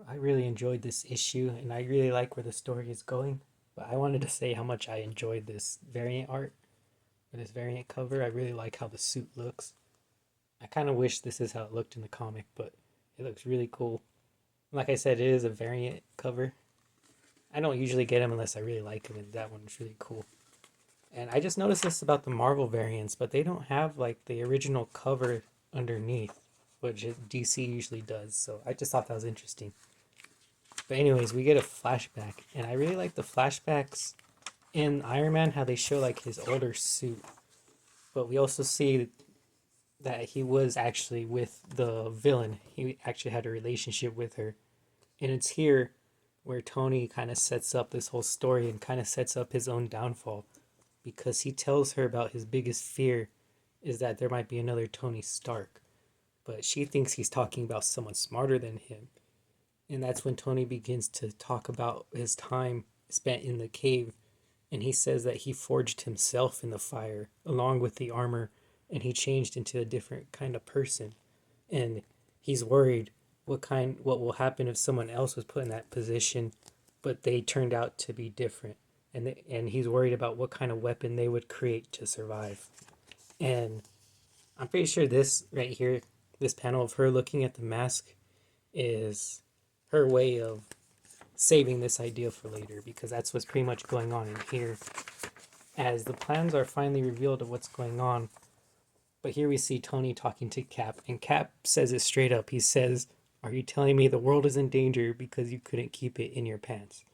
I really enjoyed this issue and I really like where the story is going. But I wanted to say how much I enjoyed this variant art or this variant cover. I really like how the suit looks. I kind of wish this is how it looked in the comic, but it looks really cool. Like I said, it is a variant cover. I don't usually get them unless I really like them, and that one's really cool. And I just noticed this about the Marvel variants, but they don't have like the original cover underneath, which DC usually does. So I just thought that was interesting. But anyways, we get a flashback, and I really like the flashbacks in Iron Man how they show like his older suit, but we also see that he was actually with the villain. He actually had a relationship with her, and it's here where Tony kind of sets up this whole story and kind of sets up his own downfall because he tells her about his biggest fear is that there might be another Tony Stark, but she thinks he's talking about someone smarter than him. And that's when Tony begins to talk about his time spent in the cave. And he says that he forged himself in the fire along with the armor and he changed into a different kind of person. And he's worried what will happen if someone else was put in that position, but they turned out to be different. And he's worried about what kind of weapon they would create to survive. And I'm pretty sure this right here, this panel of her looking at the mask, is her way of saving this idea for later because that's what's pretty much going on in here as the plans are finally revealed of what's going on. But here we see Tony talking to Cap, and Cap says it straight up. He says, "Are you telling me the world is in danger because you couldn't keep it in your pants?"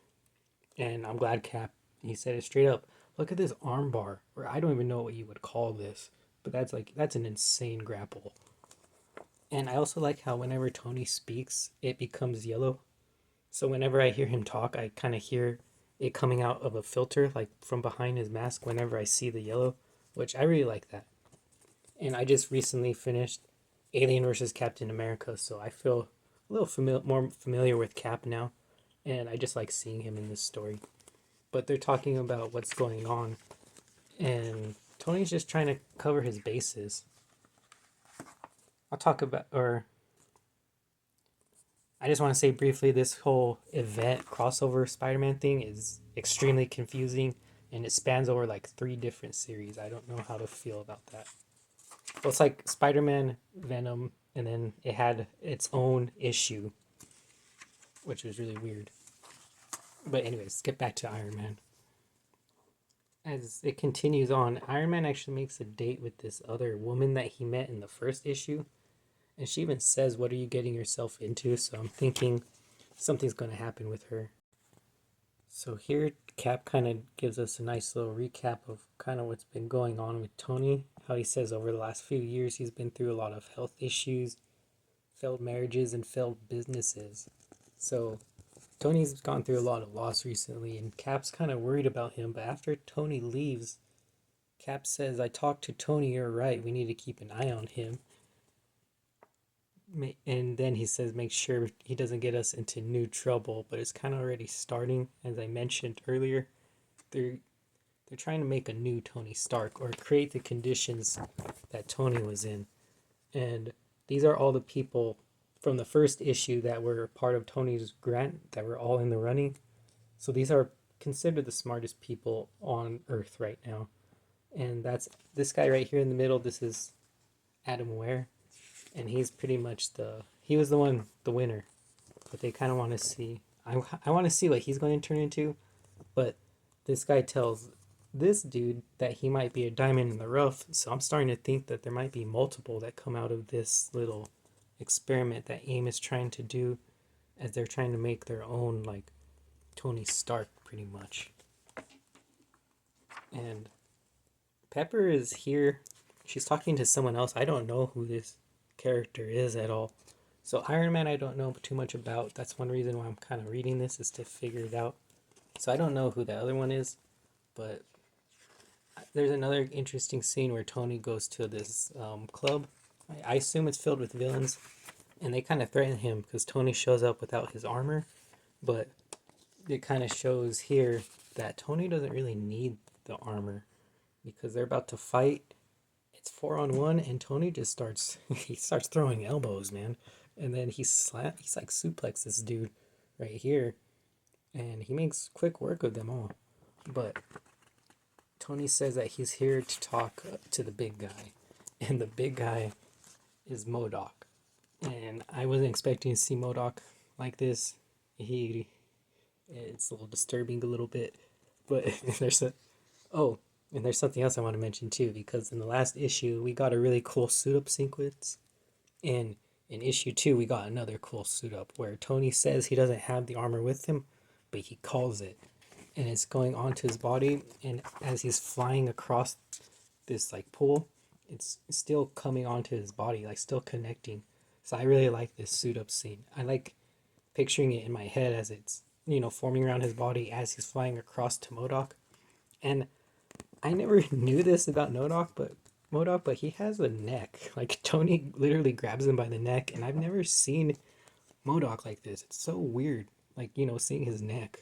And I'm glad Cap, he said it straight up. Look at this arm bar, or I don't even know what you would call this, but that's an insane grapple. And I also like how whenever Tony speaks, it becomes yellow. So whenever I hear him talk, I kind of hear it coming out of a filter, like from behind his mask, whenever I see the yellow, which I really like that. And I just recently finished Alien versus Captain America, so I feel a little more familiar with Cap now, and I just like seeing him in this story. But they're talking about what's going on, and Tony's just trying to cover his bases. I'll talk about, or I just want to say briefly this whole event crossover Spider Man thing is extremely confusing and it spans over like three different series. I don't know how to feel about that. Well, it's like Spider Man, Venom, and then it had its own issue, which was really weird. But, anyways, let's get back to Iron Man. As it continues on, Iron Man actually makes a date with this other woman that he met in the first issue. And she even says, "What are you getting yourself into?" So I'm thinking something's going to happen with her. So here, Cap kind of gives us a nice little recap of kind of what's been going on with Tony. How he says over the last few years he's been through a lot of health issues, failed marriages, and failed businesses. So Tony's gone through a lot of loss recently, and Cap's kind of worried about him. But after Tony leaves, Cap says, "I talked to Tony, you're right. We need to keep an eye on him." And then he says, "Make sure he doesn't get us into new trouble." But it's kind of already starting, as I mentioned earlier. They're they're trying to make a new Tony Stark or create the conditions that Tony was in. And these are all the people from the first issue that were part of Tony's grant that were all in the running. So these are considered the smartest people on Earth right now. And that's this guy right here in the middle. This is Adam Ware. And he's pretty much he was the one, the winner. But they kind of want to see, I want to see what he's going to turn into. But this guy tells this dude that he might be a diamond in the rough. So I'm starting to think that there might be multiple that come out of this little experiment that a.i.m is trying to do as they're trying to make their own like Tony Stark pretty much. And Pepper is here. She's talking to someone else. I don't know who this character is at all. So Iron Man I don't know too much about. That's one reason why I'm kind of reading this is to figure it out. So I don't know who the other one is, but there's another interesting scene where Tony goes to this club. I assume it's filled with villains, and they kind of threaten him because Tony shows up without his armor. But it kind of shows here that Tony doesn't really need the armor because they're about to fight. It's 4-on-1, and Tony just starts he starts throwing elbows, man. And then he's like suplex this dude right here, and he makes quick work of them all. But Tony says that he's here to talk to the big guy, and the big guy is Modoc. And I wasn't expecting to see Modoc like this. He it's a little disturbing a little bit, but there's a oh, and there's something else I want to mention too, because in the last issue we got a really cool suit up sequence, and in issue 2 we got another cool suit up where Tony says he doesn't have the armor with him, but he calls it, and it's going onto his body, and as he's flying across this like pool, it's still coming onto his body, like still connecting. So I really like this suit up scene. I like picturing it in my head as it's forming around his body as he's flying across to Modoc. And I never knew this about Modoc, but he has a neck. Like Tony literally grabs him by the neck, and I've never seen Modoc like this. It's so weird, like seeing his neck.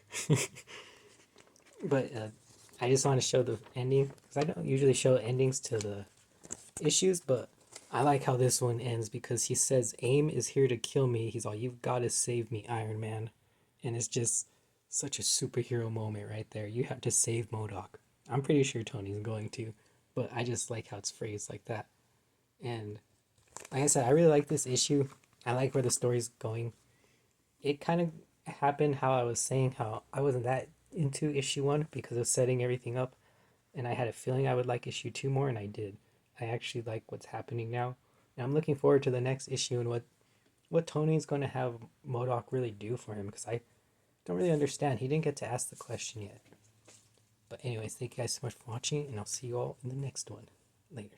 But I just want to show the ending because I don't usually show endings to the issues, but I like how this one ends because he says, "A.i.m is here to kill me." He's all, "You've got to save me, Iron Man," and it's just such a superhero moment right there. You have to save Modoc. I'm pretty sure Tony's going to, but I just like how it's phrased like that. And like I said, I really like this issue. I like where the story's going. It kind of happened how I was saying how I wasn't that into issue 1 because of setting everything up, and I had a feeling I would like issue 2 more, and I did. I actually like what's happening now. And I'm looking forward to the next issue and what Tony's going to have Modoc really do for him because I don't really understand. He didn't get to ask the question yet. But anyways, thank you guys so much for watching, and I'll see you all in the next one. Later.